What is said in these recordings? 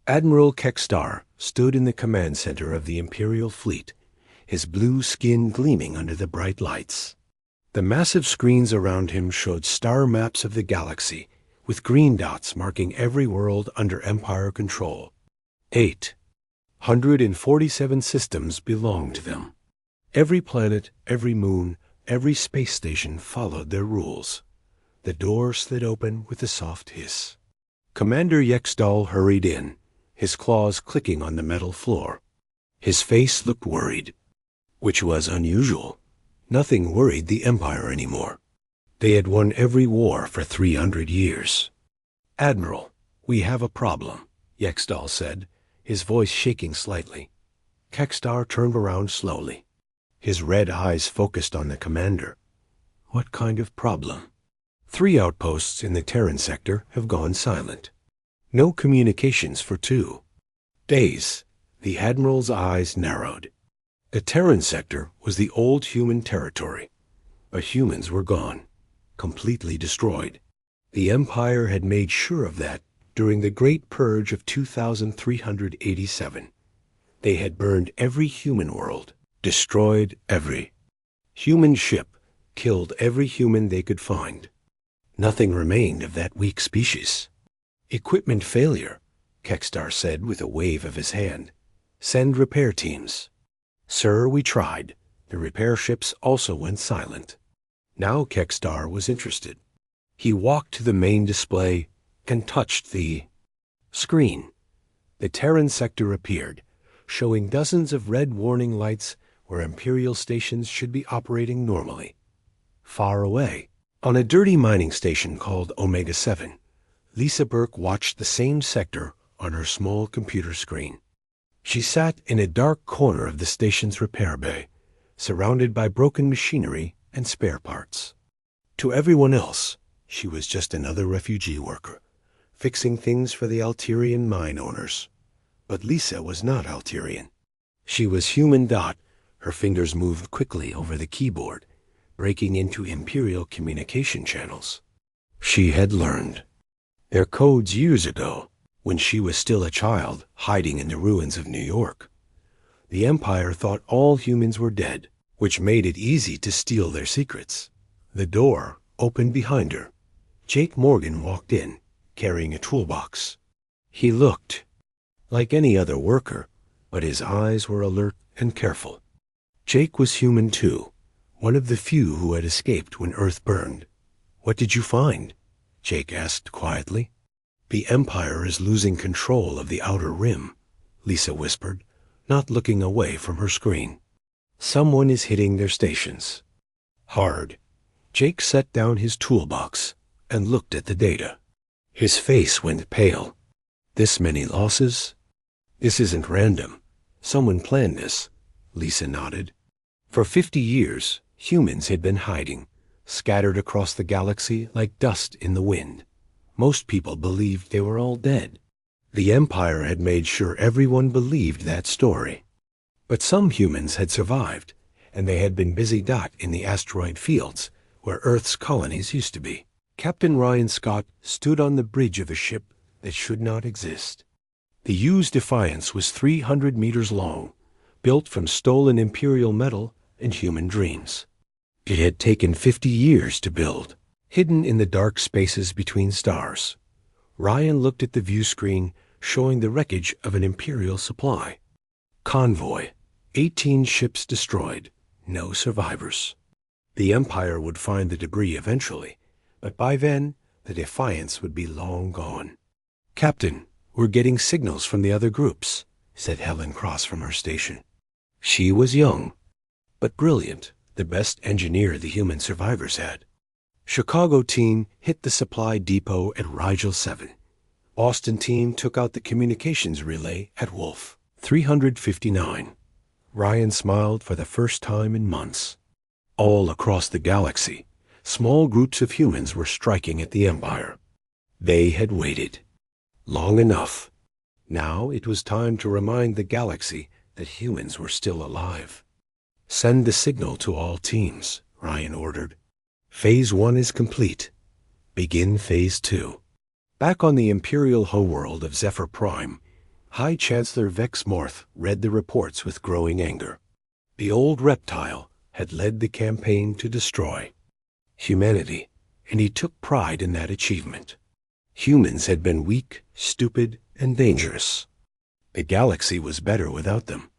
Admiral Kekstar stood in the command center of the Imperial fleet, his blue skin gleaming under the bright lights. The massive screens around him showed star maps of the galaxy, with green dots marking every world under Empire control. 847 systems belonged to them. Every planet, every moon, every space station followed their rules. The door slid open with a soft hiss. Commander Yexdal hurried in, his claws clicking on the metal floor. His face looked worried, which was unusual. Nothing worried the Empire anymore. They had won every war for 300 years. "Admiral, we have a problem," Yexdal said, his voice shaking slightly. Kekstar turned around slowly. His red eyes focused on the commander. "What kind of problem?" 3 outposts in the Terran sector have gone silent. No communications for 2 days. The Admiral's eyes narrowed. The Terran sector was the old human territory, but humans were gone, completely destroyed. The Empire had made sure of that during the Great Purge of 2387. They had burned every human world, destroyed every human ship, killed every human they could find. Nothing remained of that weak species. "Equipment failure," Kekstar said with a wave of his hand. "Send repair teams." "Sir, we tried. The repair ships also went silent." Now Kekstar was interested. He walked to the main display and touched the screen. The Terran sector appeared, showing dozens of red warning lights where Imperial stations should be operating normally. Far away, on a dirty mining station called Omega 7, Lisa Burke watched the same sector on her small computer screen. She sat in a dark corner of the station's repair bay, surrounded by broken machinery and spare parts. To everyone else, she was just another refugee worker, fixing things for the Alterian mine owners. But Lisa was not Alterian. She was human. Her fingers moved quickly over the keyboard, breaking into Imperial communication channels. She had learned their codes years ago, when she was still a child hiding in the ruins of New York. The Empire thought all humans were dead, which made it easy to steal their secrets. The door opened behind her. Jake Morgan walked in, carrying a toolbox. He looked like any other worker, but his eyes were alert and careful. Jake was human too, one of the few who had escaped when Earth burned. "What did you find?" Jake asked quietly. "The Empire is losing control of the outer rim," Lisa whispered, not looking away from her screen. "Someone is hitting their stations hard." Jake set down his toolbox and looked at the data. His face went pale. "This many losses? This isn't random. Someone planned this," Lisa nodded. For 50 years, humans had been hiding, scattered across the galaxy like dust in the wind. Most people believed they were all dead. The Empire had made sure everyone believed that story. But some humans had survived, and they had been busy in the asteroid fields, where Earth's colonies used to be. Captain Ryan Scott stood on the bridge of a ship that should not exist. The U's Defiance was 300 meters long, built from stolen Imperial metal and human dreams. It had taken 50 years to build, hidden in the dark spaces between stars. Ryan looked at the view screen showing the wreckage of an Imperial supply. Convoy, 18 ships destroyed, no survivors. The Empire would find the debris eventually, but by then, the Defiance would be long gone. "Captain, we're getting signals from the other groups," said Helen Cross from her station. She was young, but brilliant, the best engineer the human survivors had. Chicago team hit the supply depot at Rigel 7. Boston team took out the communications relay at Wolf 359. Ryan smiled for the first time in months. All across the galaxy, small groups of humans were striking at the Empire. They had waited long enough. Now it was time to remind the galaxy that humans were still alive. "Send the signal to all teams," Ryan ordered. "Phase 1 is complete. Begin Phase 2. Back on the Imperial homeworld of Zephyr Prime, High Chancellor Vex Morth read the reports with growing anger. The old reptile had led the campaign to destroy humanity, and he took pride in that achievement. Humans had been weak, stupid, and dangerous. The galaxy was better without them,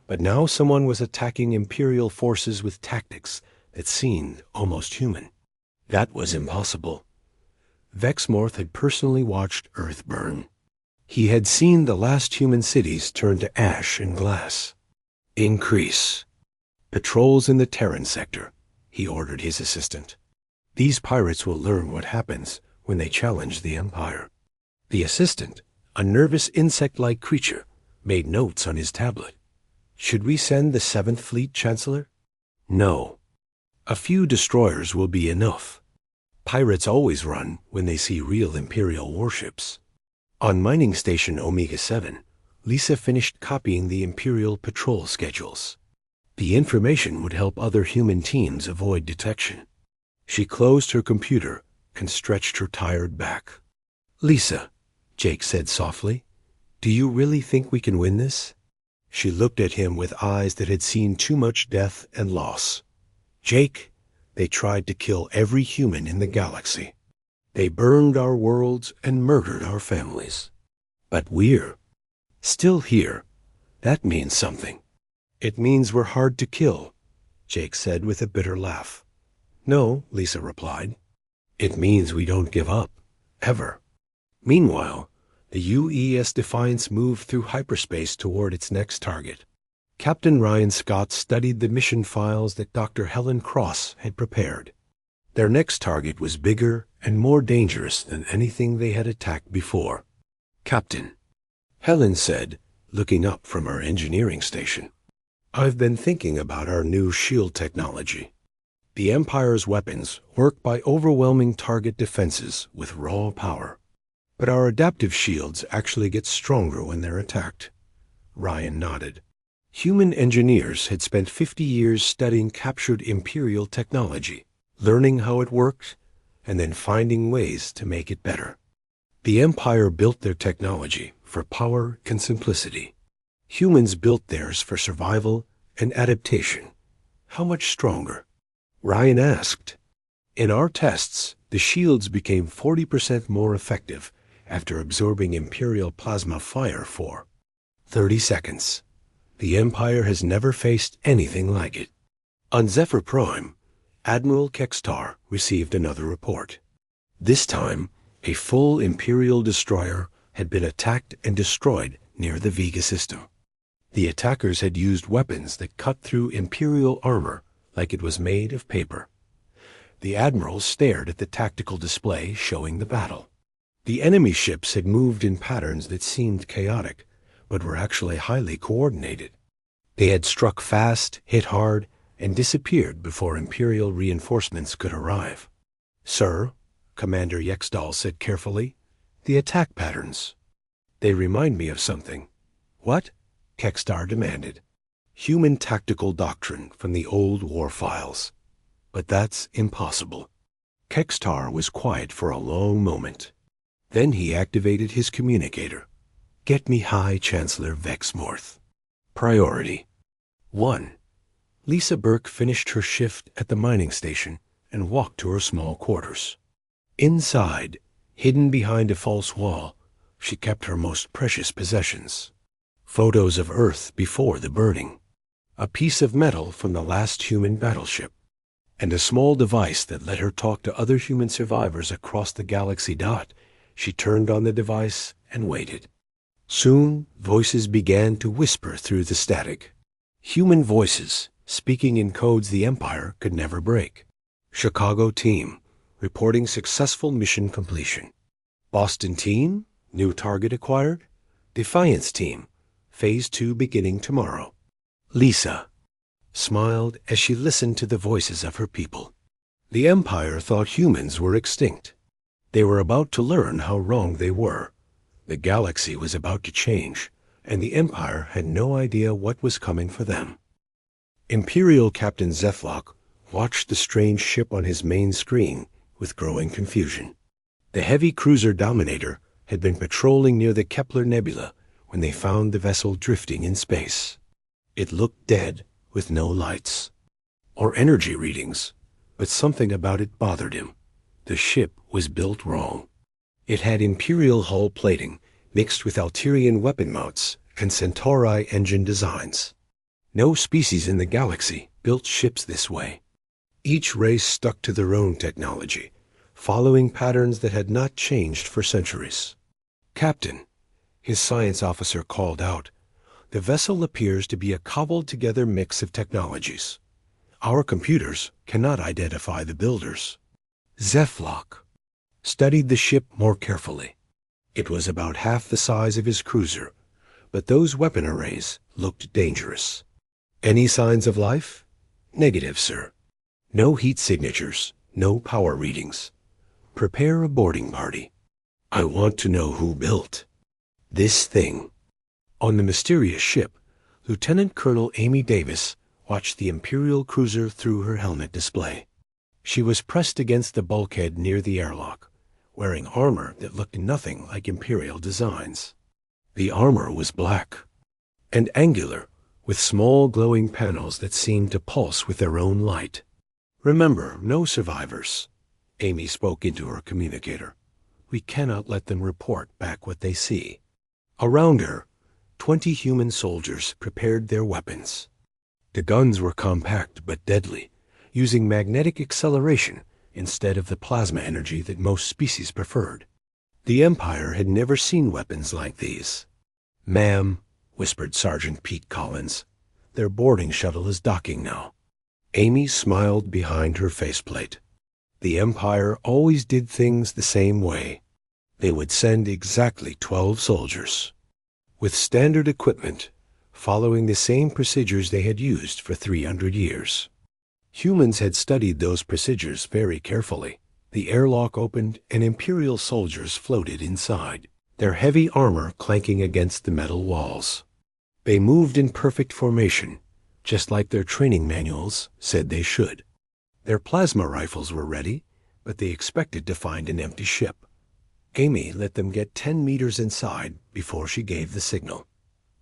but now someone was attacking Imperial forces with tactics that seemed almost human. That was impossible. Vex Morth had personally watched Earth burn. He had seen the last human cities turn to ash and glass. Increase patrols in the Terran sector, he ordered his assistant. These pirates will learn what happens when they challenge the Empire. The assistant, a nervous insect-like creature, made notes on his tablet. Should we send the 7th Fleet, Chancellor? No. A few destroyers will be enough. Pirates always run when they see real Imperial warships. On Mining Station Omega-7, Lisa finished copying the Imperial patrol schedules. The information would help other human teams avoid detection. She closed her computer and stretched her tired back. "Lisa," Jake said softly, "do you really think we can win this?" She looked at him with eyes that had seen too much death and loss. "Jake, they tried to kill every human in the galaxy. They burned our worlds and murdered our families. But we're still here. That means something." "It means we're hard to kill," Jake said with a bitter laugh. "No," Lisa replied. "It means we don't give up. Ever." Meanwhile, the UES Defiance moved through hyperspace toward its next target. Captain Ryan Scott studied the mission files that Dr. Helen Cross had prepared. Their next target was bigger and more dangerous than anything they had attacked before. "Captain," Helen said, looking up from her engineering station, "I've been thinking about our new shield technology. The Empire's weapons work by overwhelming target defenses with raw power. But our adaptive shields actually get stronger when they're attacked." Ryan nodded. Human engineers had spent 50 years studying captured Imperial technology, learning how it worked, and then finding ways to make it better. The Empire built their technology for power and simplicity. Humans built theirs for survival and adaptation. How much stronger? Ryan asked. "In our tests, the shields became 40% more effective after absorbing Imperial plasma fire for 30 seconds. The Empire has never faced anything like it." On Zephyr Prime, Admiral Kextar received another report. This time, a full Imperial destroyer had been attacked and destroyed near the Vega system. The attackers had used weapons that cut through Imperial armor like it was made of paper. The Admiral stared at the tactical display showing the battle. The enemy ships had moved in patterns that seemed chaotic, but were actually highly coordinated. They had struck fast, hit hard, and disappeared before Imperial reinforcements could arrive. "Sir," Commander Yexdal said carefully, "the attack patterns. They remind me of something." "What?" Kextar demanded. "Human tactical doctrine from the old war files. But that's impossible." Kextar was quiet for a long moment. Then he activated his communicator. "Get me High Chancellor Vex Morth. Priority 1. Lisa Burke finished her shift at the mining station and walked to her small quarters. Inside, hidden behind a false wall, she kept her most precious possessions. Photos of Earth before the burning, a piece of metal from the last human battleship, and a small device that let her talk to other human survivors across the galaxy. She turned on the device and waited. Soon, voices began to whisper through the static. Human voices, speaking in codes the Empire could never break. Chicago team, reporting successful mission completion. Boston team, new target acquired. Defiance team, Phase 2 beginning tomorrow. Lisa smiled as she listened to the voices of her people. The Empire thought humans were extinct. They were about to learn how wrong they were. The galaxy was about to change, and the Empire had no idea what was coming for them. Imperial Captain Zeflock watched the strange ship on his main screen with growing confusion. The heavy cruiser Dominator had been patrolling near the Kepler Nebula when they found the vessel drifting in space. It looked dead, with no lights or energy readings, but something about it bothered him. The ship was built wrong. It had Imperial hull plating mixed with Alterian weapon mounts and Centauri engine designs. No species in the galaxy built ships this way. Each race stuck to their own technology, following patterns that had not changed for centuries. "Captain," his science officer called out, "the vessel appears to be a cobbled-together mix of technologies. Our computers cannot identify the builders." Zeflock studied the ship more carefully. It was about half the size of his cruiser, but those weapon arrays looked dangerous. "Any signs of life?" "Negative, sir. No heat signatures, no power readings. Prepare a boarding party. I want to know who built this thing." On the mysterious ship, Lieutenant Colonel Amy Davis watched the Imperial cruiser through her helmet display. She was pressed against the bulkhead near the airlock, wearing armor that looked nothing like Imperial designs. The armor was black and angular, with small glowing panels that seemed to pulse with their own light. "Remember, no survivors," Amy spoke into her communicator. "We cannot let them report back what they see." Around her, 20 human soldiers prepared their weapons. The guns were compact but deadly, using magnetic acceleration instead of the plasma energy that most species preferred. The Empire had never seen weapons like these. "Ma'am," whispered Sergeant Pete Collins, "their boarding shuttle is docking now." Amy smiled behind her faceplate. The Empire always did things the same way. They would send exactly 12 soldiers, with standard equipment, following the same procedures they had used for 300 years. Humans had studied those procedures very carefully. The airlock opened and Imperial soldiers floated inside, their heavy armor clanking against the metal walls. They moved in perfect formation, just like their training manuals said they should. Their plasma rifles were ready, but they expected to find an empty ship. Amy let them get 10 meters inside before she gave the signal.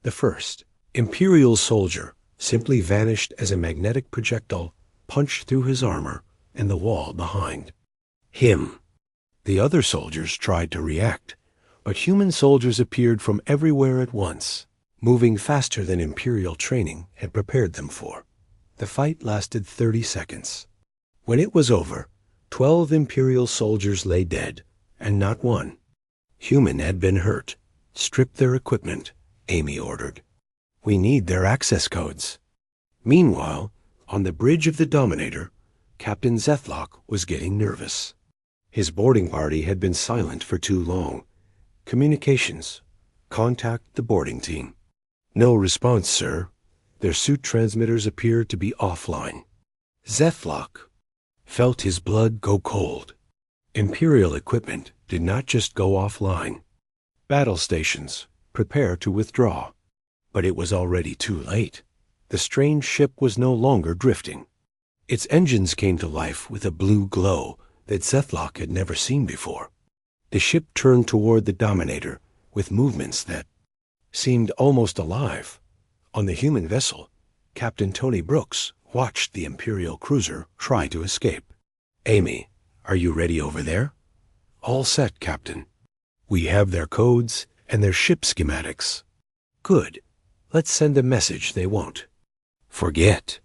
The first Imperial soldier simply vanished as a magnetic projectile punched through his armor and the wall behind him. The other soldiers tried to react, but human soldiers appeared from everywhere at once, moving faster than Imperial training had prepared them for. The fight lasted 30 seconds. When it was over, 12 Imperial soldiers lay dead, and not one human had been hurt. "Strip their equipment," Amy ordered. "We need their access codes." Meanwhile, on the bridge of the Dominator, Captain Zeflock was getting nervous. His boarding party had been silent for too long. "Communications. Contact the boarding team." "No response, sir. Their suit transmitters appear to be offline." Zeflock felt his blood go cold. Imperial equipment did not just go offline. "Battle stations, prepare to withdraw." But it was already too late. The strange ship was no longer drifting. Its engines came to life with a blue glow that Zeflock had never seen before. The ship turned toward the Dominator with movements that seemed almost alive. On the human vessel, Captain Tony Brooks watched the Imperial cruiser try to escape. "Amy, are you ready over there?" "All set, Captain. We have their codes and their ship schematics." "Good. Let's send a message they won't forget."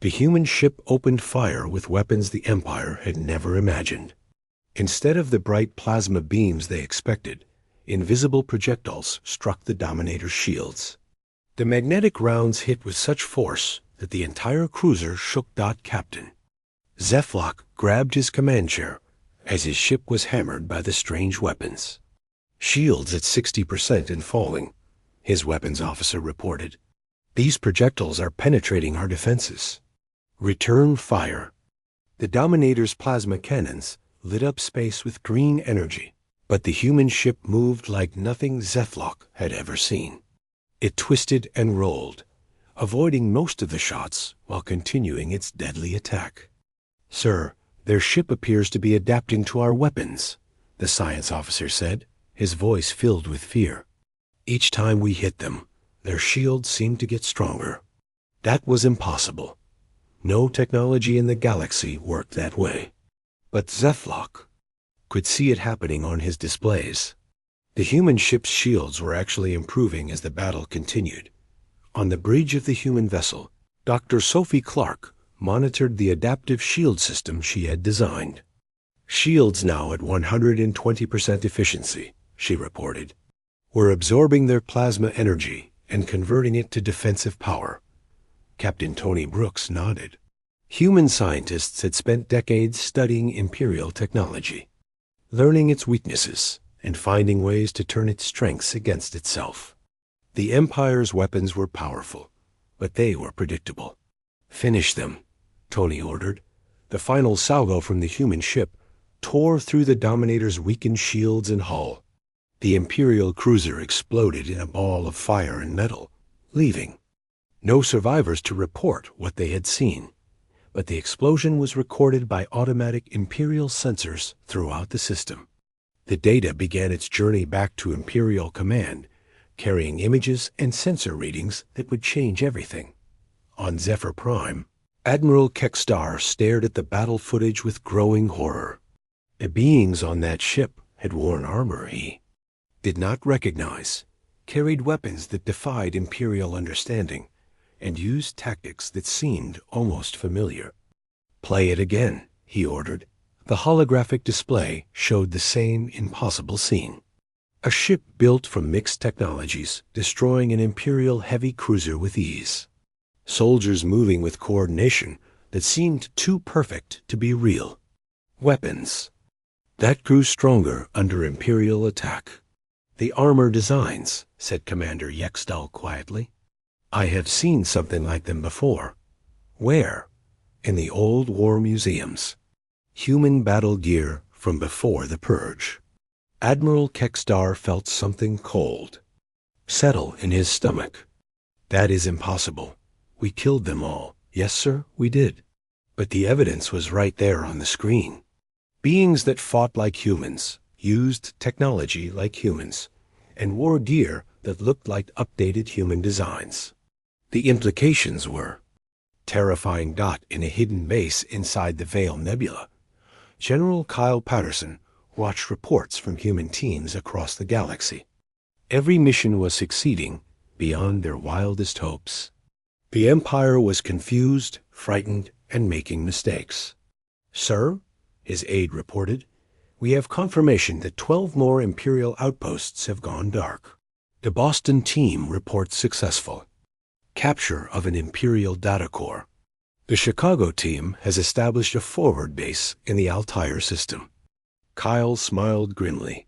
The human ship opened fire with weapons the Empire had never imagined. Instead of the bright plasma beams they expected, invisible projectiles struck the Dominator's shields. The magnetic rounds hit with such force that the entire cruiser shook. Captain Zeflock grabbed his command chair as his ship was hammered by the strange weapons. "Shields at 60% and falling," his weapons officer reported. "These projectiles are penetrating our defenses. Return fire." The Dominator's plasma cannons lit up space with green energy, but the human ship moved like nothing Zeflock had ever seen. It twisted and rolled, avoiding most of the shots while continuing its deadly attack. "Sir, their ship appears to be adapting to our weapons," the science officer said, his voice filled with fear. Each time we hit them, their shields seemed to get stronger. That was impossible. No technology in the galaxy worked that way. But Zeflok could see it happening on his displays. The human ship's shields were actually improving as the battle continued. On the bridge of the human vessel, Dr. Sophie Clark monitored the adaptive shield system she had designed. "Shields now at 120% efficiency," she reported. "We're absorbing their plasma energy and converting it to defensive power." Captain Tony Brooks nodded. Human scientists had spent decades studying Imperial technology, learning its weaknesses and finding ways to turn its strengths against itself. The Empire's weapons were powerful, but they were predictable. "Finish them," Tony ordered. The final salvo from the human ship tore through the Dominator's weakened shields and hull. The Imperial cruiser exploded in a ball of fire and metal, leaving no survivors to report what they had seen. But the explosion was recorded by automatic Imperial sensors throughout the system. The data began its journey back to Imperial Command, carrying images and sensor readings that would change everything. On Zephyr Prime, Admiral Kekstar stared at the battle footage with growing horror. The beings on that ship had worn armor he did not recognize, carried weapons that defied Imperial understanding, and used tactics that seemed almost familiar. "Play it again," he ordered. The holographic display showed the same impossible scene. A ship built from mixed technologies, destroying an Imperial heavy cruiser with ease. Soldiers moving with coordination that seemed too perfect to be real. Weapons that grew stronger under Imperial attack. "The armor designs," said Commander Yextal quietly. "I have seen something like them before." "Where?" "In the old war museums. Human battle gear from before the Purge." Admiral Kekstar felt something cold settle in his stomach. "That is impossible. We killed them all." "Yes, sir, we did." But the evidence was right there on the screen. Beings that fought like humans, used technology like humans, and wore gear that looked like updated human designs. The implications were terrifying. In a hidden base inside the Vale Nebula, General Kyle Patterson watched reports from human teams across the galaxy. Every mission was succeeding beyond their wildest hopes. The Empire was confused, frightened, and making mistakes. "Sir," his aide reported, "we have confirmation that 12 more Imperial outposts have gone dark. The Boston team reports successful capture of an Imperial data core. The Chicago team has established a forward base in the Altair system." Kyle smiled grimly.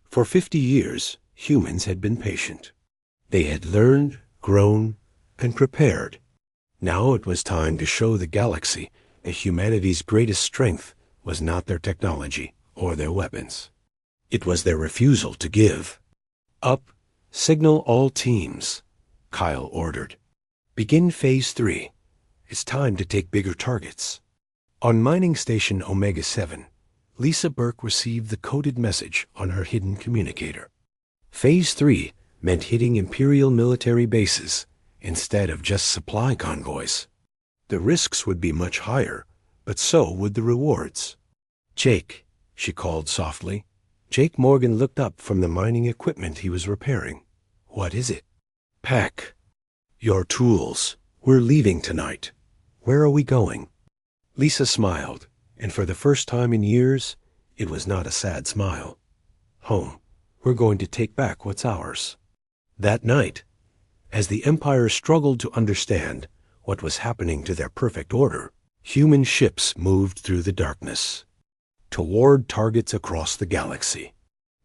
For 50 years, humans had been patient. They had learned, grown, and prepared. Now it was time to show the galaxy that humanity's greatest strength was not their technology or their weapons. It was their refusal to give. "Up, signal all teams," Kyle ordered. "Begin Phase 3. It's time to take bigger targets." On Mining Station Omega-7, Lisa Burke received the coded message on her hidden communicator. Phase 3 meant hitting Imperial military bases instead of just supply convoys. The risks would be much higher, but so would the rewards. "Jake," she called softly. Jake Morgan looked up from the mining equipment he was repairing. "What is it?" "Pack your tools. We're leaving tonight." "Where are we going?" Lisa smiled, and for the first time in years, it was not a sad smile. "Home. We're going to take back what's ours." That night, as the Empire struggled to understand what was happening to their perfect order, human ships moved through the darkness toward targets across the galaxy.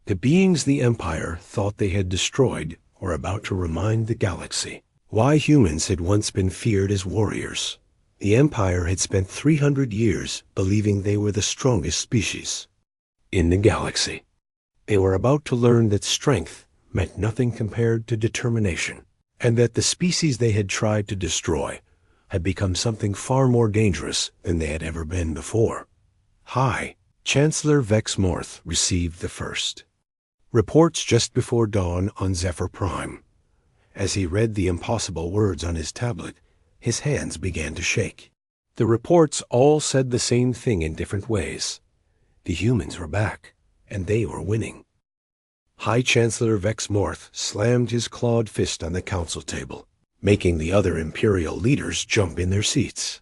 The beings the Empire thought they had destroyed were about to remind the galaxy why humans had once been feared as warriors. The Empire had spent 300 years believing they were the strongest species in the galaxy. They were about to learn that strength meant nothing compared to determination, and that the species they had tried to destroy had become something far more dangerous than they had ever been before. "Hi." Chancellor Vex Morth received the first. Reports just before dawn on Zephyr Prime. As he read the impossible words on his tablet, his hands began to shake. The reports all said the same thing in different ways. The humans were back, and they were winning. High Chancellor Vex Morth slammed his clawed fist on the council table, making the other Imperial leaders jump in their seats.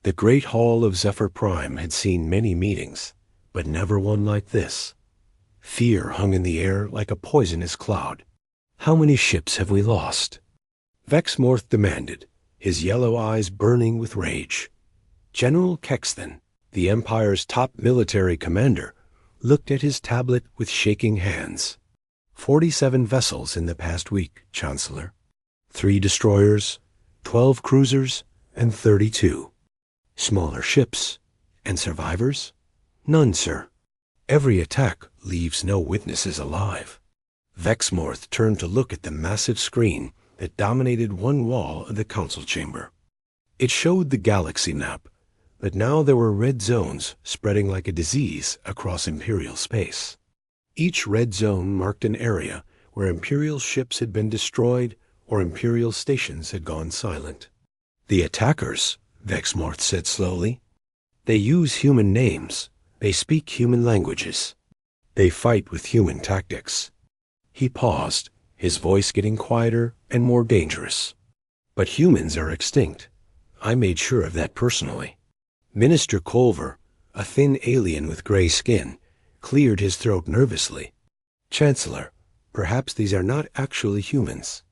The Great Hall of Zephyr Prime had seen many meetings, but never one like this. Fear hung in the air like a poisonous cloud. How many ships have we lost? Vex Morth demanded, his yellow eyes burning with rage. General Kexthan, the Empire's top military commander, looked at his tablet with shaking hands. 47 vessels in the past week, Chancellor. 3 destroyers, 12 cruisers, and 32. Smaller ships. And survivors? None, sir. Every attack leaves no witnesses alive. Vex Morth turned to look at the massive screen that dominated one wall of the council chamber. It showed the galaxy map, but now there were red zones spreading like a disease across Imperial space. Each red zone marked an area where Imperial ships had been destroyed or Imperial stations had gone silent. The attackers, Vex Morth said slowly. They use human names. They speak human languages. They fight with human tactics. He paused, his voice getting quieter and more dangerous. But humans are extinct. I made sure of that personally. Minister Culver, a thin alien with gray skin, cleared his throat nervously. Chancellor, perhaps these are not actually humans.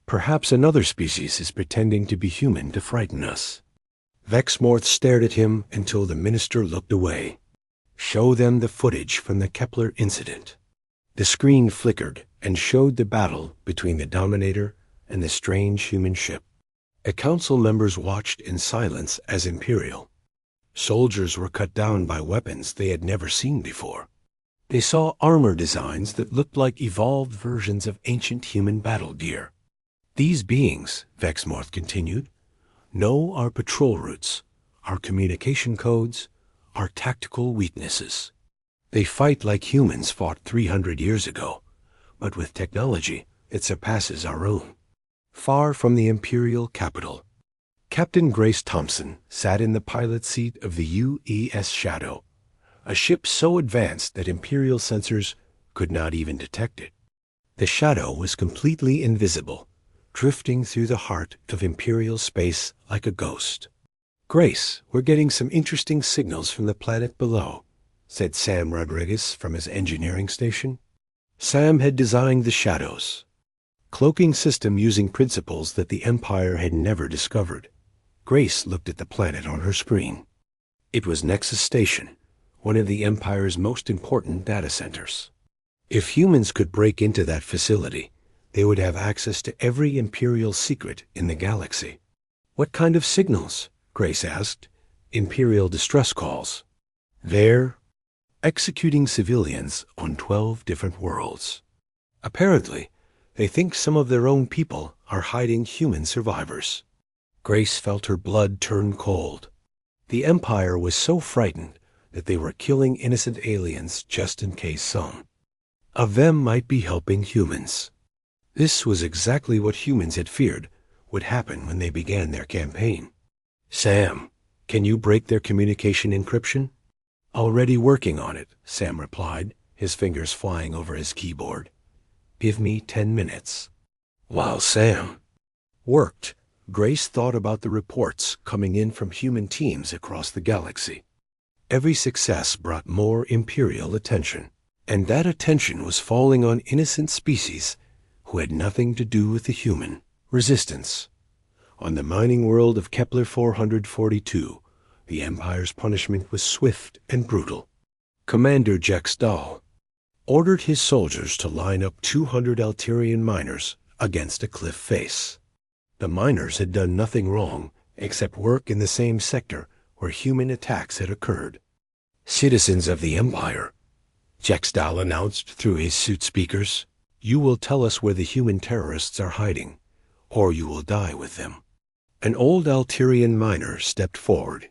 Perhaps another species is pretending to be human to frighten us. Vex Morth stared at him until the minister looked away. Show them the footage from the Kepler incident. The screen flickered and showed the battle between the Dominator and the strange human ship. The council members watched in silence as Imperial. Soldiers were cut down by weapons they had never seen before. They saw armor designs that looked like evolved versions of ancient human battle gear. These beings, Vex Morth continued, know our patrol routes, our communication codes, our tactical weaknesses. They fight like humans fought 300 years ago, but with technology that surpasses our own. Far from the Imperial capital, Captain Grace Thompson sat in the pilot seat of the UES Shadow, a ship so advanced that Imperial sensors could not even detect it. The Shadow was completely invisible, drifting through the heart of Imperial space like a ghost. Grace, we're getting some interesting signals from the planet below, said Sam Rodriguez from his engineering station. Sam had designed the Shadows, cloaking system using principles that the Empire had never discovered. Grace looked at the planet on her screen. It was Nexus Station, one of the Empire's most important data centers. If humans could break into that facility, they would have access to every Imperial secret in the galaxy. What kind of signals? Grace asked. Imperial distress calls. They're executing civilians on 12 different worlds. Apparently, they think some of their own people are hiding human survivors. Grace felt her blood turn cold. The Empire was so frightened that they were killing innocent aliens just in case some of them might be helping humans. This was exactly what humans had feared would happen when they began their campaign. Sam, can you break their communication encryption? Already working on it, Sam replied, his fingers flying over his keyboard. Give me 10 minutes. While Sam worked, Grace thought about the reports coming in from human teams across the galaxy. Every success brought more Imperial attention, and that attention was falling on innocent species who had nothing to do with the human resistance. On the mining world of Kepler 442, the Empire's punishment was swift and brutal. Commander Jex Dahl ordered his soldiers to line up 200 Alterian miners against a cliff face. The miners had done nothing wrong except work in the same sector where human attacks had occurred. Citizens of the Empire, Jex Dahl announced through his suit speakers, you will tell us where the human terrorists are hiding, or you will die with them. An old Alterian miner stepped forward.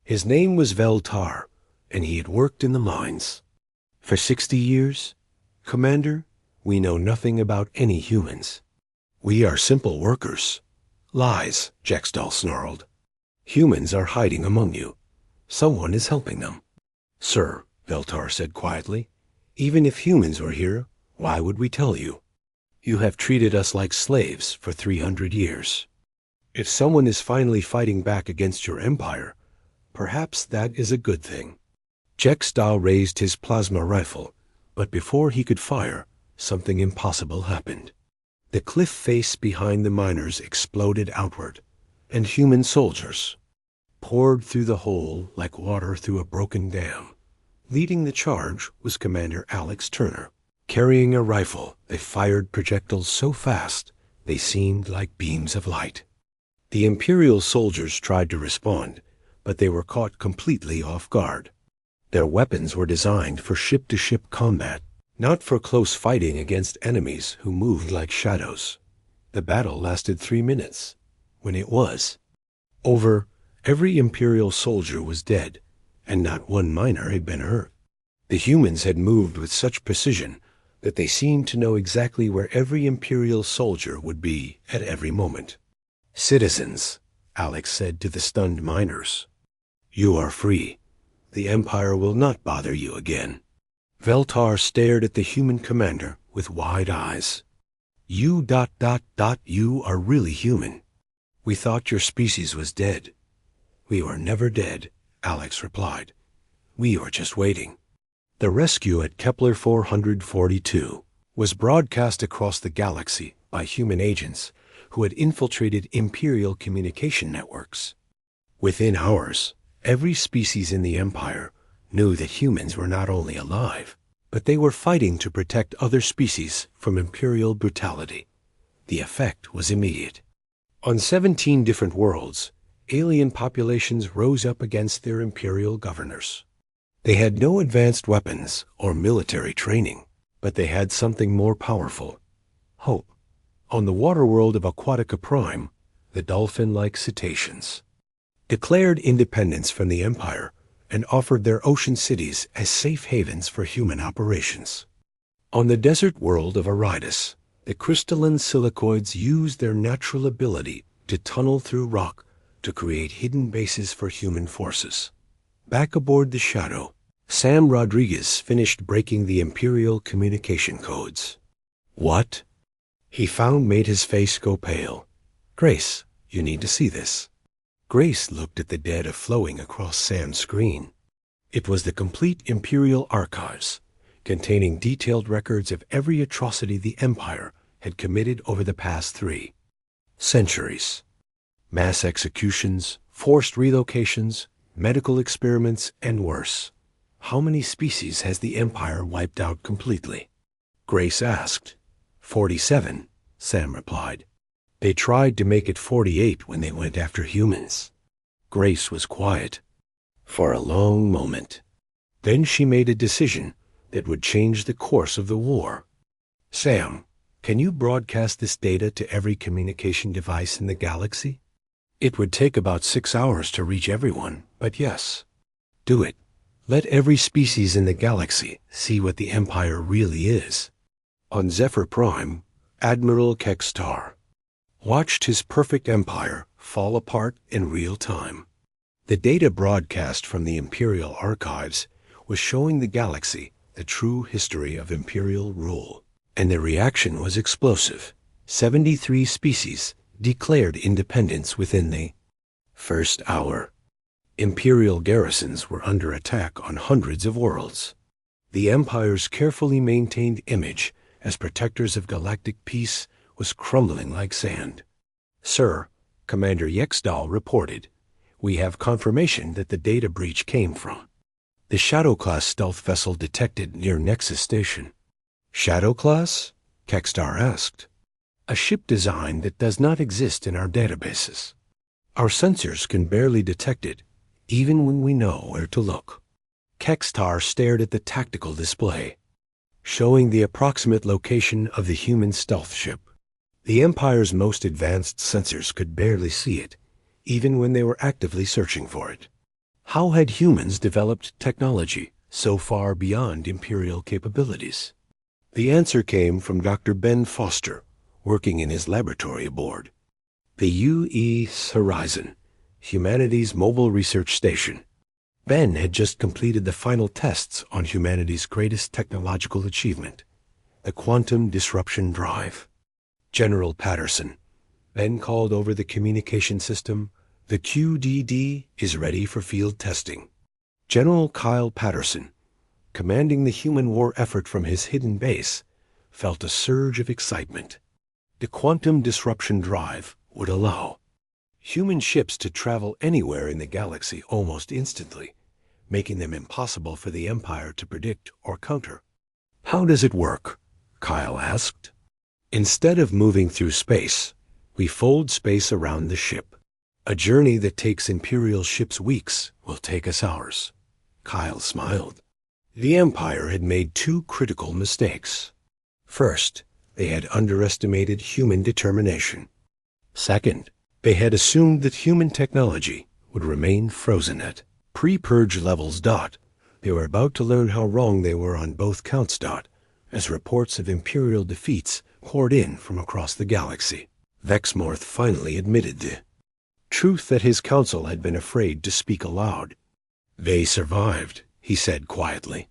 His name was Veltar, and he had worked in the mines. For 60 years, Commander, we know nothing about any humans. We are simple workers. Lies, Jextal snarled. Humans are hiding among you. Someone is helping them. Sir, Veltar said quietly, even if humans were here, why would we tell you? You have treated us like slaves for 300 years. If someone is finally fighting back against your empire, perhaps that is a good thing. Jextal raised his plasma rifle, but before he could fire, something impossible happened. The cliff face behind the miners exploded outward, and human soldiers poured through the hole like water through a broken dam. Leading the charge was Commander Alex Turner. Carrying a rifle, they fired projectiles so fast they seemed like beams of light. The Imperial soldiers tried to respond, but they were caught completely off guard. Their weapons were designed for ship-to-ship combat, not for close fighting against enemies who moved like shadows. The battle lasted 3 minutes. When it was over, every Imperial soldier was dead, and not one miner had been hurt. The humans had moved with such precision that they seemed to know exactly where every Imperial soldier would be at every moment. Citizens, Alex said to the stunned miners, you are free. The Empire will not bother you again. Veltar stared at the human commander with wide eyes. You ... you are really human. We thought your species was dead. We were never dead, Alex replied. We were just waiting. The rescue at Kepler 442 was broadcast across the galaxy by human agents who had infiltrated Imperial communication networks. Within hours, every species in the Empire knew that humans were not only alive, but they were fighting to protect other species from Imperial brutality. The effect was immediate. On 17 different worlds, alien populations rose up against their Imperial governors. They had no advanced weapons or military training, but they had something more powerful: hope. On the water world of Aquatica Prime, the dolphin-like cetaceans declared independence from the Empire and offered their ocean cities as safe havens for human operations. On the desert world of Aridus, the crystalline silicoids used their natural ability to tunnel through rock to create hidden bases for human forces. Back aboard the Shadow, Sam Rodriguez finished breaking the Imperial communication codes. What he found made his face go pale. Grace, you need to see this. Grace looked at the data flowing across Sam's screen. It was the complete Imperial archives, containing detailed records of every atrocity the Empire had committed over the past 3 centuries. Mass executions, forced relocations, medical experiments, and worse. How many species has the Empire wiped out completely? Grace asked. 47, Sam replied. They tried to make it 48 when they went after humans. Grace was quiet for a long moment. Then she made a decision that would change the course of the war. Sam, can you broadcast this data to every communication device in the galaxy? It would take about 6 hours to reach everyone, but yes. Do it. Let every species in the galaxy see what the Empire really is. On Zephyr Prime, Admiral Kextar watched his perfect empire fall apart in real time. The data broadcast from the Imperial archives was showing the galaxy the true history of Imperial rule, and the reaction was explosive. 73 species declared independence within the first hour. Imperial garrisons were under attack on hundreds of worlds. The Empire's carefully maintained image as protectors of galactic peace was crumbling like sand. Sir, Commander Yexdal reported, we have confirmation that the data breach came from the Shadow-class stealth vessel detected near Nexus Station. Shadow-class? Kextar asked. A ship design that does not exist in our databases. Our sensors can barely detect it, even when we know where to look. Kextar stared at the tactical display, showing the approximate location of the human stealth ship. The Empire's most advanced sensors could barely see it, even when they were actively searching for it. How had humans developed technology so far beyond Imperial capabilities? The answer came from Dr. Ben Foster, working in his laboratory aboard the U.S. Horizon, humanity's mobile research station. Ben had just completed the final tests on humanity's greatest technological achievement, the quantum disruption drive. General Patterson, Ben called over the communication system. The QDD is ready for field testing. General Kyle Patterson, commanding the human war effort from his hidden base, felt a surge of excitement. The quantum disruption drive would allow human ships to travel anywhere in the galaxy almost instantly, making them impossible for the Empire to predict or counter. How does it work? Kyle asked. Instead of moving through space, we fold space around the ship. A journey that takes Imperial ships weeks will take us hours. Kyle smiled. The Empire had made two critical mistakes. First, they had underestimated human determination. Second, they had assumed that human technology would remain frozen at pre-purge levels. They were about to learn how wrong they were on both counts. As reports of Imperial defeats poured in from across the galaxy, Vexmorth finally admitted the truth that his council had been afraid to speak aloud. They survived, he said quietly.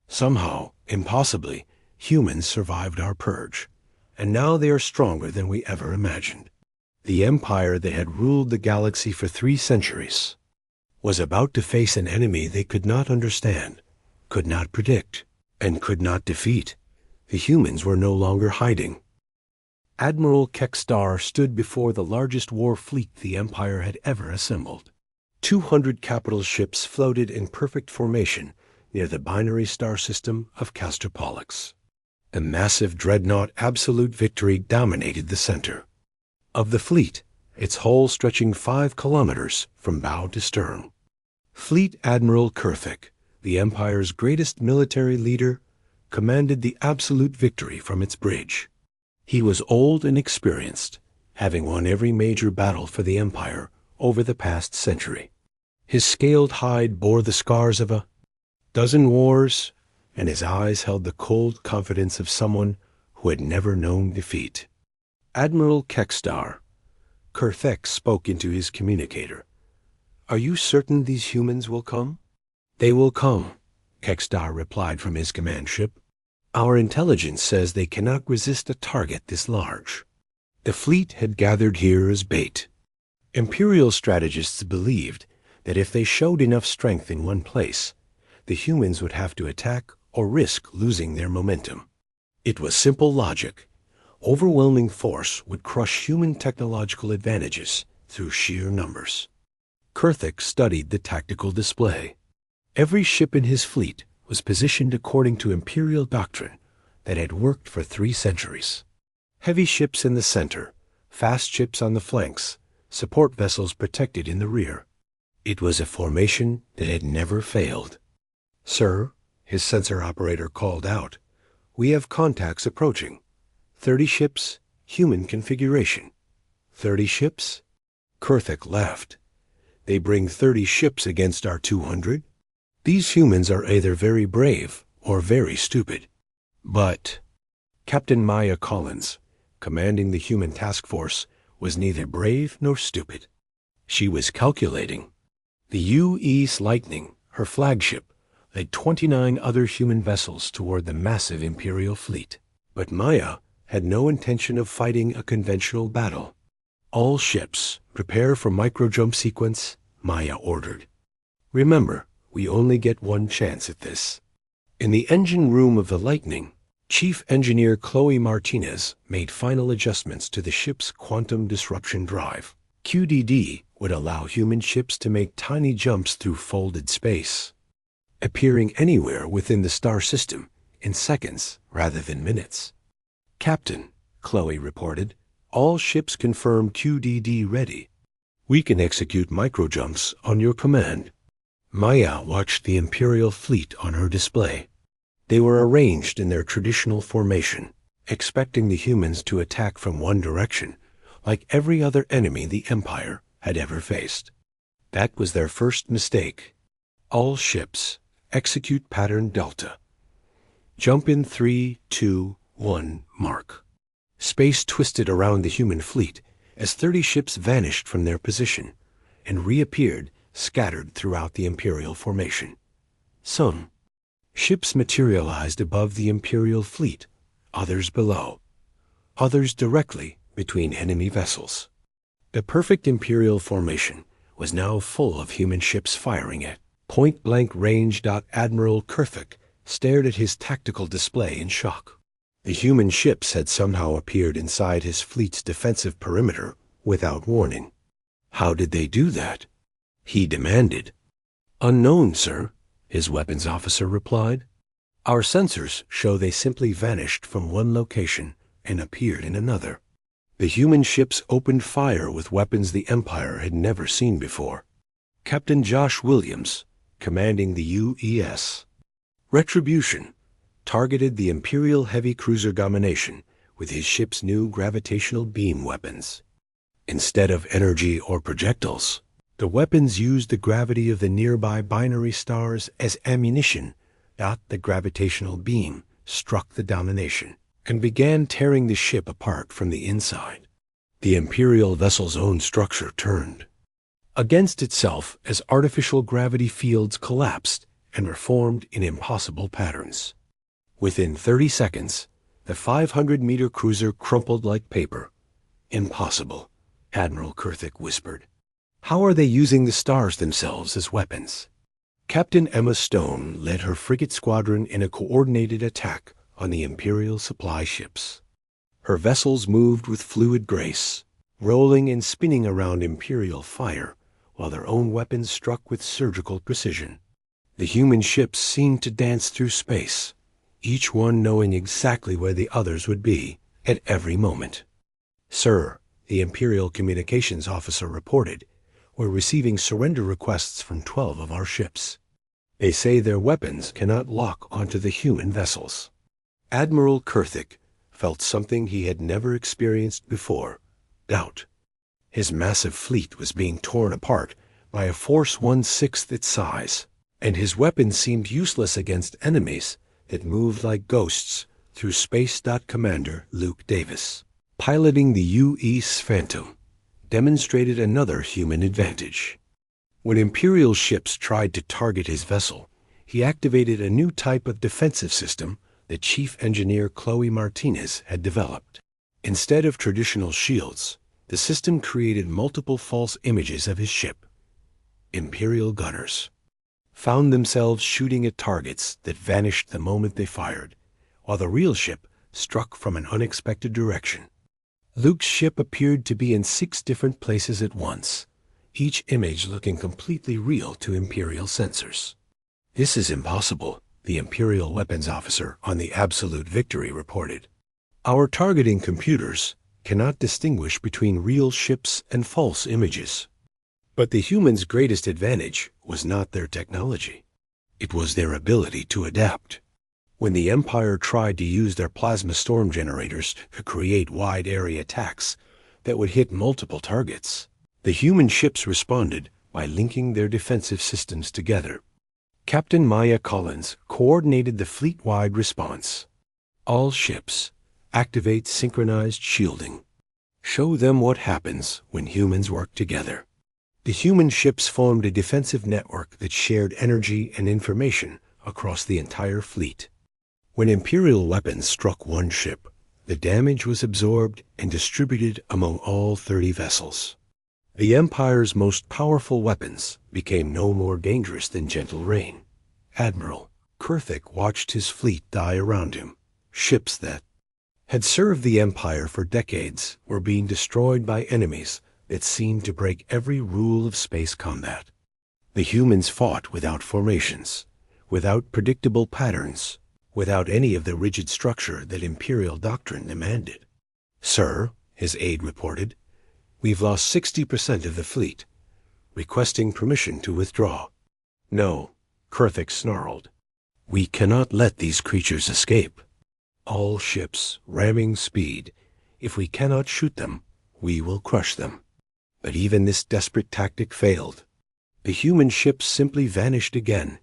Somehow, impossibly, humans survived our purge, and now they are stronger than we ever imagined. The empire that had ruled the galaxy for 3 centuries was about to face an enemy they could not understand, could not predict, and could not defeat. The humans were no longer hiding. Admiral Kekstar stood before the largest war fleet the Empire had ever assembled. 200 capital ships floated in perfect formation near the binary star system of Castor Pollux. A massive dreadnought Absolute Victory dominated the center of the fleet, its hull stretching 5 kilometers from bow to stern. Fleet Admiral Kurthik, the Empire's greatest military leader, commanded the Absolute Victory from its bridge. He was old and experienced, having won every major battle for the Empire over the past century. His scaled hide bore the scars of a dozen wars, and his eyes held the cold confidence of someone who had never known defeat. Admiral Kekstar, Kurthik spoke into his communicator. "Are you certain these humans will come?" "They will come," Kekstar replied from his command ship. "Our intelligence says they cannot resist a target this large." The fleet had gathered here as bait. Imperial strategists believed that if they showed enough strength in one place, the humans would have to attack or risk losing their momentum. It was simple logic. Overwhelming force would crush human technological advantages through sheer numbers. Kurthik studied the tactical display. Every ship in his fleet was positioned according to Imperial doctrine that had worked for 3 centuries. Heavy ships in the center, fast ships on the flanks, support vessels protected in the rear. It was a formation that had never failed. "Sir," his sensor operator called out, "we have contacts approaching. 30 ships, human configuration." 30 ships? Kurthik laughed. "They bring 30 ships against our 200? These humans are either very brave or very stupid." But Captain Maya Collins, commanding the human task force, was neither brave nor stupid. She was calculating. The U.S. Lightning, her flagship, led 29 other human vessels toward the massive Imperial fleet. But Maya had no intention of fighting a conventional battle. "All ships, prepare for micro-jump sequence," Maya ordered. "Remember, we only get one chance at this." In the engine room of the Lightning, Chief Engineer Chloe Martinez made final adjustments to the ship's quantum disruption drive. QDD would allow human ships to make tiny jumps through folded space, appearing anywhere within the star system in seconds rather than minutes. "Captain," Chloe reported, "all ships confirm QDD ready. We can execute microjumps on your command." Maya watched the Imperial fleet on her display. They were arranged in their traditional formation, expecting the humans to attack from one direction, like every other enemy the Empire had ever faced. That was their first mistake. "All ships, execute pattern Delta." Jump in 3, 2, 1, mark. Space twisted around the human fleet as 30 ships vanished from their position and reappeared scattered throughout the Imperial formation. Some ships materialized above the Imperial fleet, others below, others directly between enemy vessels. The perfect Imperial formation was now full of human ships firing at point-blank range. Admiral Kurthik stared at his tactical display in shock. The human ships had somehow appeared inside his fleet's defensive perimeter without warning. How did they do that? He demanded. Unknown, sir, his weapons officer replied. Our sensors show they simply vanished from one location and appeared in another. The human ships opened fire with weapons the Empire had never seen before. Captain Josh Williams, commanding the UES Retribution, targeted the Imperial heavy cruiser Domination with his ship's new gravitational beam weapons. Instead of energy or projectiles, the weapons used the gravity of the nearby binary stars as ammunition. The gravitational beam struck the Domination and began tearing the ship apart from the inside. The Imperial vessel's own structure turned against itself as artificial gravity fields collapsed and were formed in impossible patterns. Within 30 seconds, the 500-meter cruiser crumpled like paper. Impossible, Admiral Kurthik whispered. How are they using the stars themselves as weapons? Captain Emma Stone led her frigate squadron in a coordinated attack on the Imperial supply ships. Her vessels moved with fluid grace, rolling and spinning around Imperial fire, while their own weapons struck with surgical precision. The human ships seemed to dance through space, each one knowing exactly where the others would be at every moment. Sir, the Imperial communications officer reported, we're receiving surrender requests from 12 of our ships. They say their weapons cannot lock onto the human vessels. Admiral Kurthik felt something he had never experienced before, doubt. His massive fleet was being torn apart by a force 1/6 its size, and his weapons seemed useless against enemies that moved like ghosts through space. Commander Luke Davis, piloting the U.E.'s Phantom, demonstrated another human advantage. When Imperial ships tried to target his vessel, he activated a new type of defensive system that Chief Engineer Chloe Martinez had developed. Instead of traditional shields, the system created multiple false images of his ship. Imperial gunners found themselves shooting at targets that vanished the moment they fired, while the real ship struck from an unexpected direction. Luke's ship appeared to be in 6 different places at once, each image looking completely real to Imperial sensors. This is impossible, the Imperial weapons officer on the Absolute Victory reported. Our targeting computers cannot distinguish between real ships and false images. But the humans' greatest advantage was not their technology. It was their ability to adapt. When the Empire tried to use their plasma storm generators to create wide-area attacks that would hit multiple targets, the human ships responded by linking their defensive systems together. Captain Maya Collins coordinated the fleet-wide response. All ships, activate synchronized shielding. Show them what happens when humans work together. The human ships formed a defensive network that shared energy and information across the entire fleet. When Imperial weapons struck one ship, the damage was absorbed and distributed among all 30 vessels. The Empire's most powerful weapons became no more dangerous than gentle rain. Admiral Kurthik watched his fleet die around him. Ships that had served the Empire for decades were being destroyed by enemies that seemed to break every rule of space combat. The humans fought without formations, without predictable patterns, without any of the rigid structure that Imperial doctrine demanded. Sir, his aide reported, we've lost 60% of the fleet, requesting permission to withdraw. No, Kurthik snarled. We cannot let these creatures escape. All ships ramming speed. If we cannot shoot them, we will crush them. But even this desperate tactic failed. The human ships simply vanished again,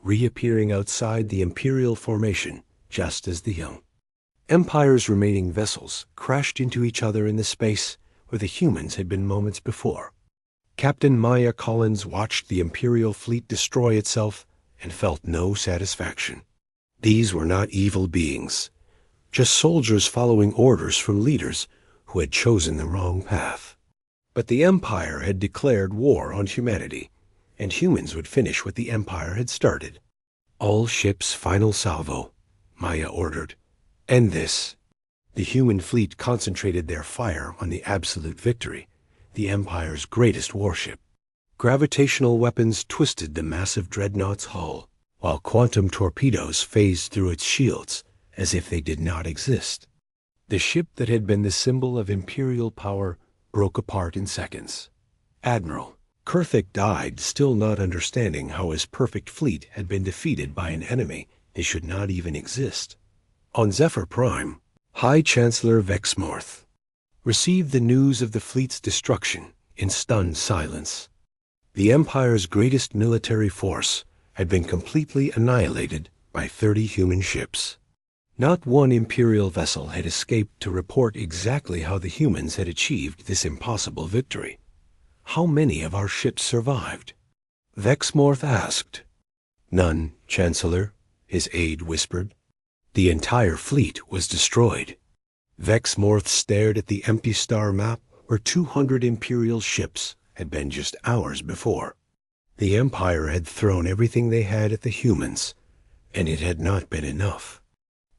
reappearing outside the Imperial formation just as the young. Empire's remaining vessels crashed into each other in the space where the humans had been moments before. Captain Maya Collins watched the Imperial fleet destroy itself and felt no satisfaction. These were not evil beings, just soldiers following orders from leaders who had chosen the wrong path. But the Empire had declared war on humanity, and humans would finish what the Empire had started. All ships final salvo, Maya ordered. End this. The human fleet concentrated their fire on the absolute victory, the Empire's greatest warship. Gravitational weapons twisted the massive dreadnought's hull, while quantum torpedoes phased through its shields as if they did not exist. The ship that had been the symbol of Imperial power broke apart in seconds. Admiral Kurthik died, still not understanding how his perfect fleet had been defeated by an enemy that should not even exist. On Zephyr Prime, High Chancellor Vexmorth received the news of the fleet's destruction in stunned silence. The Empire's greatest military force had been completely annihilated by 30 human ships. Not one Imperial vessel had escaped to report exactly how the humans had achieved this impossible victory. How many of our ships survived? Vexmorth asked. None, Chancellor, his aide whispered. The entire fleet was destroyed. Vexmorth stared at the empty star map where 200 Imperial ships had been just hours before. The Empire had thrown everything they had at the humans, and it had not been enough.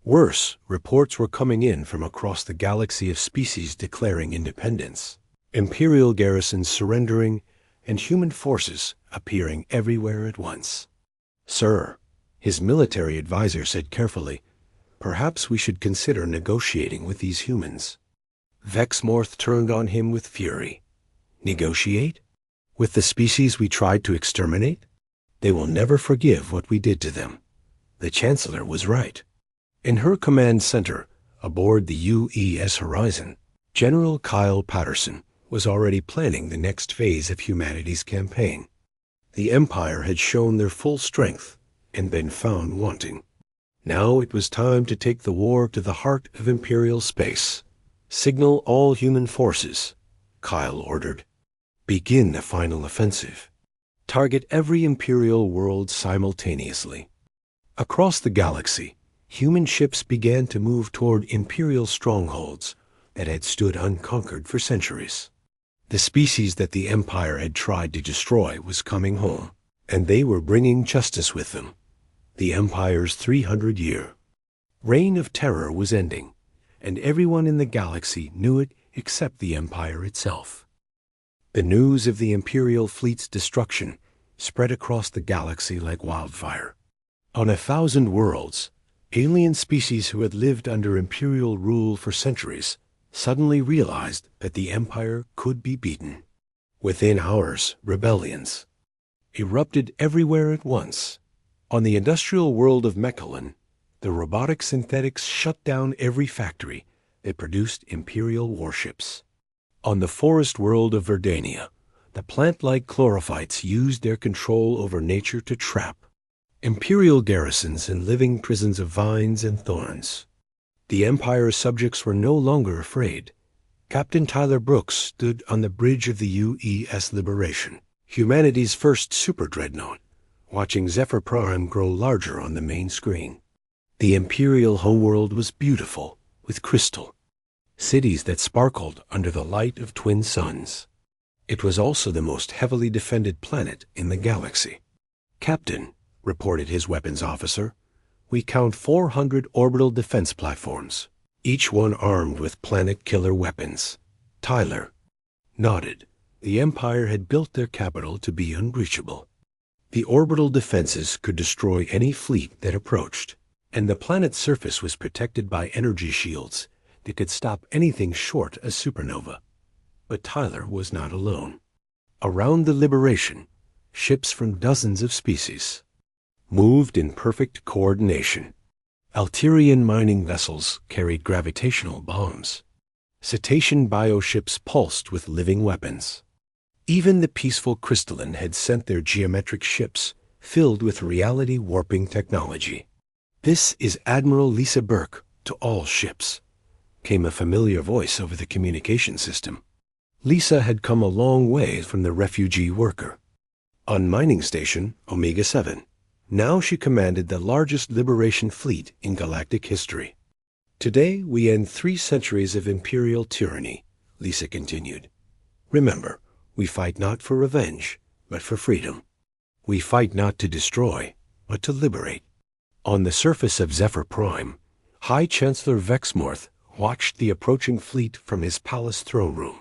Worse, reports were coming in from across the galaxy of species declaring independence, Imperial garrisons surrendering, and human forces appearing everywhere at once. Sir, his military advisor said carefully, perhaps we should consider negotiating with these humans. Vexmorth turned on him with fury. Negotiate? With the species we tried to exterminate? They will never forgive what we did to them. The Chancellor was right. In her command center, aboard the UES Horizon, General Kyle Patterson was already planning the next phase of humanity's campaign. The Empire had shown their full strength and been found wanting. Now it was time to take the war to the heart of Imperial space. Signal all human forces, Kyle ordered. Begin the final offensive. Target every Imperial world simultaneously. Across the galaxy, human ships began to move toward Imperial strongholds that had stood unconquered for centuries. The species that the Empire had tried to destroy was coming home, and they were bringing justice with them. The Empire's 300-year reign of terror was ending, and everyone in the galaxy knew it except the Empire itself. The news of the Imperial fleet's destruction spread across the galaxy like wildfire. On 1,000 worlds, alien species who had lived under Imperial rule for centuries suddenly realized that the Empire could be beaten. Within hours, rebellions erupted everywhere at once. On the industrial world of Mechalon, the robotic synthetics shut down every factory that produced Imperial warships. On the forest world of Verdania, the plant-like chlorophytes used their control over nature to trap Imperial garrisons in living prisons of vines and thorns. The Empire's subjects were no longer afraid. Captain Tyler Brooks stood on the bridge of the UES Liberation, humanity's first super-dreadnought, watching Zephyr Prime grow larger on the main screen. The Imperial homeworld was beautiful, with crystal, cities that sparkled under the light of twin suns. It was also the most heavily defended planet in the galaxy. Captain, reported his weapons officer, we count 400 orbital defense platforms, each one armed with planet-killer weapons. Tyler nodded. The Empire had built their capital to be unbreachable. The orbital defenses could destroy any fleet that approached, and the planet's surface was protected by energy shields that could stop anything short a supernova. But Tyler was not alone. Around the Liberation, ships from dozens of species moved in perfect coordination. Alterian mining vessels carried gravitational bombs. Cetacean bioships pulsed with living weapons. Even the peaceful crystalline had sent their geometric ships filled with reality-warping technology. "This is Admiral Lisa Burke to all ships," came a familiar voice over the communication system. Lisa had come a long way from the refugee worker. On mining station Omega 7, now she commanded the largest liberation fleet in galactic history. "Today we end 3 centuries of imperial tyranny," Lisa continued. "Remember, we fight not for revenge, but for freedom. We fight not to destroy, but to liberate." On the surface of Zephyr Prime, High Chancellor Vexmorth watched the approaching fleet from his palace throne room.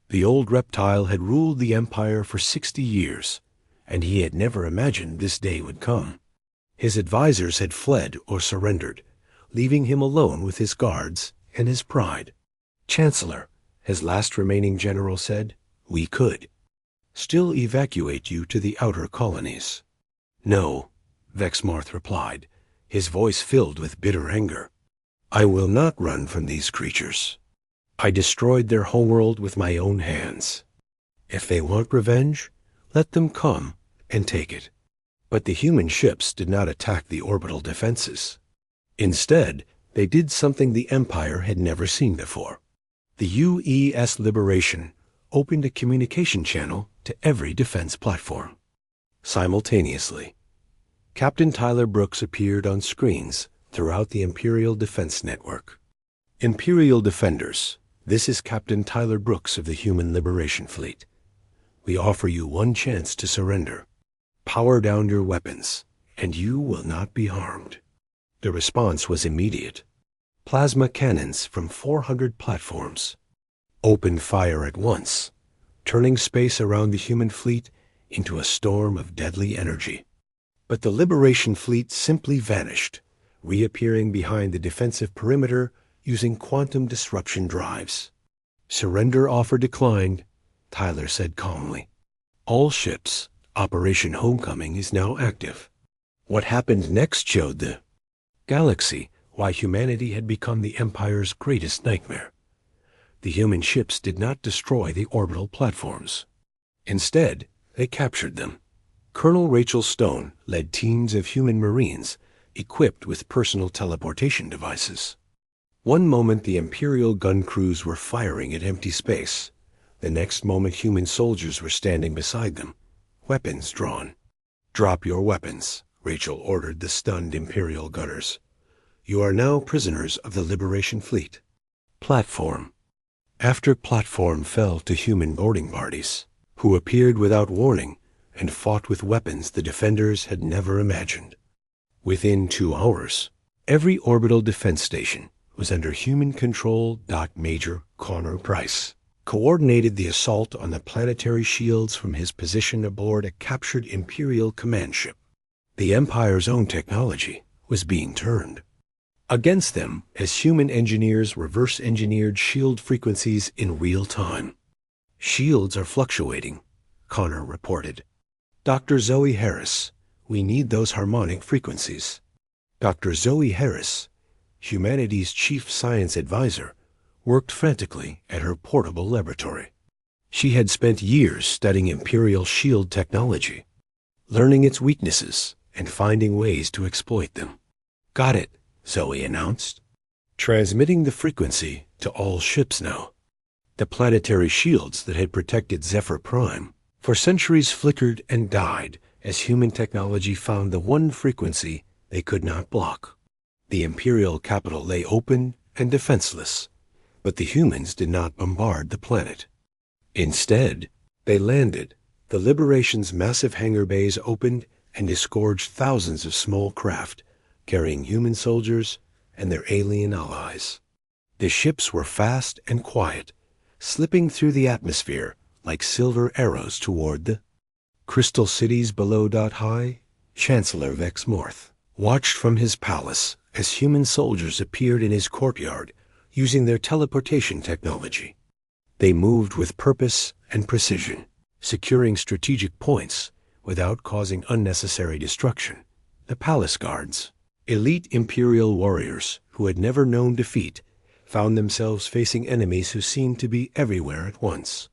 The old reptile had ruled the Empire for 60 years, and he had never imagined this day would come. His advisors had fled or surrendered, leaving him alone with his guards and his pride. "Chancellor," his last remaining general said, "we could still evacuate you to the outer colonies." "No," Vexmorth replied, his voice filled with bitter anger. "I will not run from these creatures. I destroyed their homeworld with my own hands. If they want revenge, let them come and take it." But the human ships did not attack the orbital defenses. Instead, they did something the Empire had never seen before. The UES Liberation opened a communication channel to every defense platform. Simultaneously, Captain Tyler Brooks appeared on screens throughout the Imperial Defense Network. "Imperial Defenders, this is Captain Tyler Brooks of the Human Liberation Fleet. We offer you one chance to surrender. Power down your weapons, and you will not be harmed." The response was immediate. Plasma cannons from 400 platforms opened fire at once, turning space around the human fleet into a storm of deadly energy. But the Liberation Fleet simply vanished, reappearing behind the defensive perimeter using quantum disruption drives. "Surrender offer declined," Tyler said calmly. "All ships, Operation Homecoming is now active." What happened next showed the galaxy why humanity had become the Empire's greatest nightmare. The human ships did not destroy the orbital platforms. Instead, they captured them. Colonel Rachel Stone led teams of human Marines equipped with personal teleportation devices. One moment the Imperial gun crews were firing at empty space. The next moment human soldiers were standing beside them, weapons drawn. "Drop your weapons," Rachel ordered the stunned Imperial gunners. "You are now prisoners of the Liberation Fleet." Platform after platform fell to human boarding parties, who appeared without warning and fought with weapons the defenders had never imagined. Within 2 hours, every orbital defense station was under human control. Major Connor Price coordinated the assault on the planetary shields from his position aboard a captured Imperial command ship. The Empire's own technology was being turned against them as human engineers reverse-engineered shield frequencies in real time. "Shields are fluctuating," Connor reported. "Dr. Zoe Harris, we need those harmonic frequencies." Dr. Zoe Harris, humanity's chief science advisor, worked frantically at her portable laboratory. She had spent years studying Imperial shield technology, learning its weaknesses and finding ways to exploit them. "Got it," Zoe announced. "Transmitting the frequency to all ships now." The planetary shields that had protected Zephyr Prime for centuries flickered and died as human technology found the one frequency they could not block. The Imperial capital lay open and defenseless, but the humans did not bombard the planet. Instead, they landed. The Liberation's massive hangar bays opened and disgorged thousands of small craft carrying human soldiers and their alien allies. The ships were fast and quiet, slipping through the atmosphere like silver arrows toward the crystal cities below. High Chancellor Vexmorth watched from his palace as human soldiers appeared in his courtyard using their teleportation technology. They moved with purpose and precision, securing strategic points without causing unnecessary destruction. The palace guards, elite Imperial warriors who had never known defeat, found themselves facing enemies who seemed to be everywhere at once.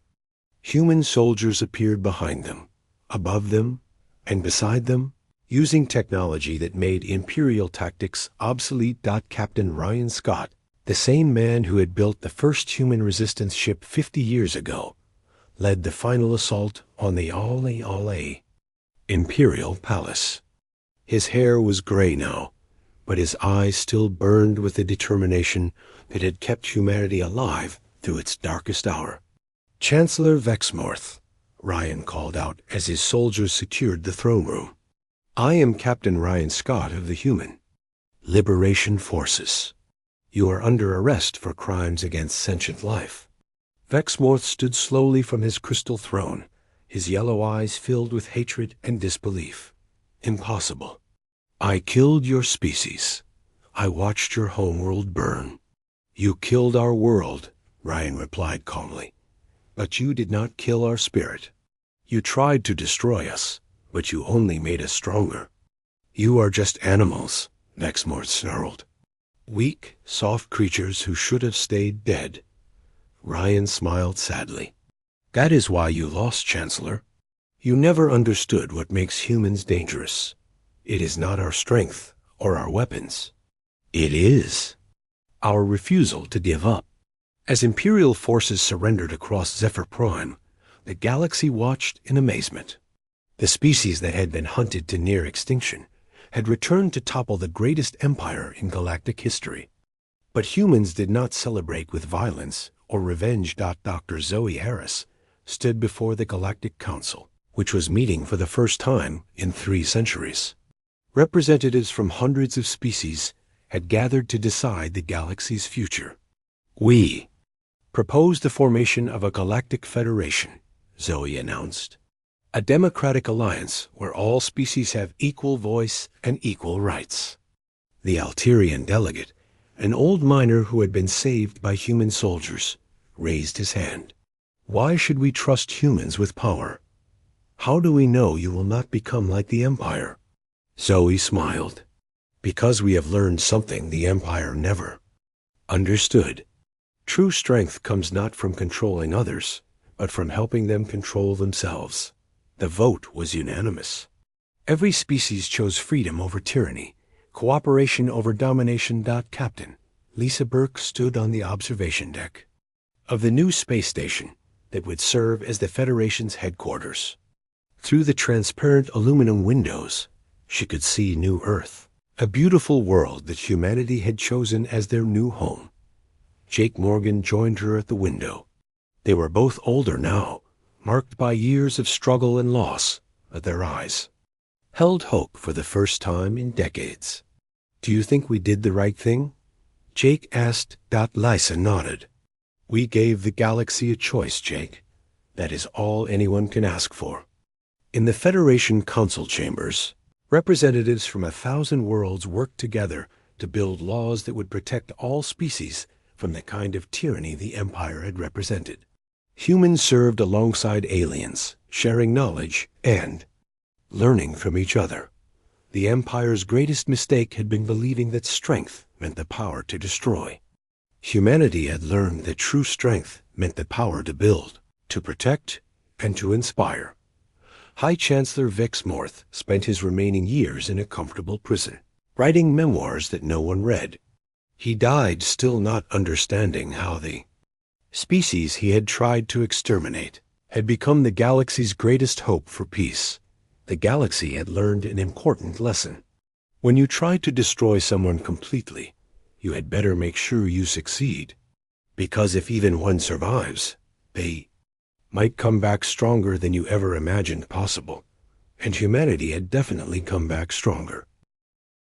Human soldiers appeared behind them, above them, and beside them. using technology that made Imperial tactics obsolete. Captain Ryan Scott, the same man who had built the first human resistance ship 50 years ago, led the final assault on the Ole Imperial Palace. His hair was gray now, but his eyes still burned with the determination that had kept humanity alive through its darkest hour. "Chancellor Vexmorth," Ryan called out as his soldiers secured the throne room. "I am Captain Ryan Scott of the Human Liberation Forces. You are under arrest for crimes against sentient life." Vexmorth stood slowly from his crystal throne, his yellow eyes filled with hatred and disbelief. "Impossible. I killed your species. I watched your homeworld burn." "You killed our world," Ryan replied calmly, "but you did not kill our spirit. You tried to destroy us, but you only made us stronger." "You are just animals," Vexmorth snarled. "Weak, soft creatures who should have stayed dead." Ryan smiled sadly. "That is why you lost, Chancellor. You never understood what makes humans dangerous. It is not our strength or our weapons. It is our refusal to give up." As Imperial forces surrendered across Zephyr Prime, the galaxy watched in amazement. The species that had been hunted to near extinction had returned to topple the greatest empire in galactic history. But humans did not celebrate with violence or revenge. Dr. Zoe Harris stood before the Galactic Council, which was meeting for the first time in 3 centuries. Representatives from hundreds of species had gathered to decide the galaxy's future. "We propose the formation of a galactic federation," Zoe announced. "A democratic alliance where all species have equal voice and equal rights." The Alterian delegate, an old miner who had been saved by human soldiers, raised his hand. "Why should we trust humans with power? How do we know you will not become like the Empire?" Zoe smiled. "Because we have learned something the Empire never understood. True strength comes not from controlling others, but from helping them control themselves." The vote was unanimous. Every species chose freedom over tyranny, cooperation over domination. Captain Lisa Burke stood on the observation deck of the new space station that would serve as the Federation's headquarters. Through the transparent aluminum windows, she could see New Earth, a beautiful world that humanity had chosen as their new home. Jake Morgan joined her at the window. They were both older now, marked by years of struggle and loss, but their eyes held hope for the first time in decades. "Do you think we did the right thing?" Jake asked. Lisa nodded. "We gave the galaxy a choice, Jake. That is all anyone can ask for." In the Federation Council chambers, representatives from 1,000 worlds worked together to build laws that would protect all species from the kind of tyranny the Empire had represented. Humans served alongside aliens, sharing knowledge and learning from each other. The Empire's greatest mistake had been believing that strength meant the power to destroy. Humanity had learned that true strength meant the power to build, to protect, and to inspire. High Chancellor Vexmorth spent his remaining years in a comfortable prison, writing memoirs that no one read. He died still not understanding how the species he had tried to exterminate had become the galaxy's greatest hope for peace. The galaxy had learned an important lesson. When you try to destroy someone completely, you had better make sure you succeed. Because if even one survives, they might come back stronger than you ever imagined possible. And humanity had definitely come back stronger.